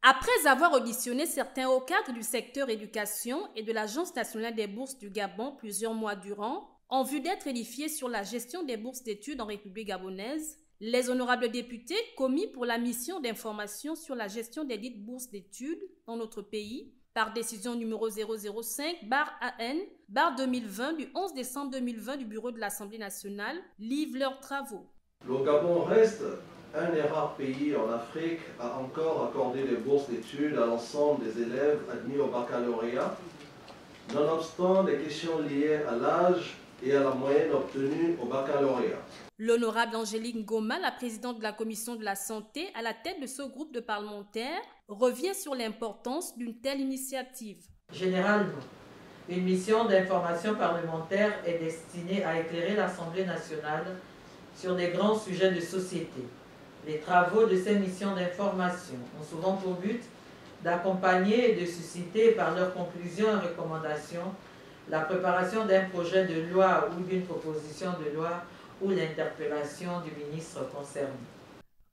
Après avoir auditionné certains hauts cadres du secteur éducation et de l'Agence nationale des bourses du Gabon plusieurs mois durant, en vue d'être édifiés sur la gestion des bourses d'études en République gabonaise, les honorables députés commis pour la mission d'information sur la gestion des dites bourses d'études dans notre pays, par décision numéro 005-AN-2020 du 11 décembre 2020 du Bureau de l'Assemblée nationale, livrent leurs travaux. Le Gabon reste un des rares pays en Afrique à encore accorder des bourses d'études à l'ensemble des élèves admis au baccalauréat, nonobstant des questions liées à l'âge et à la moyenne obtenue au baccalauréat. L'honorable Angélique Ngoma, la présidente de la Commission de la Santé, à la tête de ce groupe de parlementaires, revient sur l'importance d'une telle initiative. Généralement, une mission d'information parlementaire est destinée à éclairer l'Assemblée nationale sur des grands sujets de société. Les travaux de ces missions d'information ont souvent pour but d'accompagner et de susciter par leurs conclusions et recommandations la préparation d'un projet de loi ou d'une proposition de loi ou l'interpellation du ministre concerné.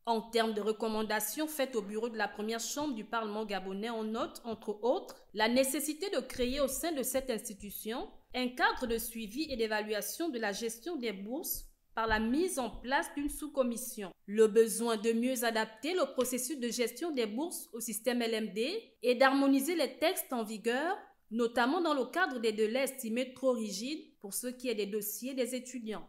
En termes de recommandations faites au bureau de la première chambre du Parlement gabonais, on note, entre autres, la nécessité de créer au sein de cette institution un cadre de suivi et d'évaluation de la gestion des bourses par la mise en place d'une sous-commission, le besoin de mieux adapter le processus de gestion des bourses au système LMD et d'harmoniser les textes en vigueur, notamment dans le cadre des délais estimés trop rigides pour ce qui est des dossiers des étudiants.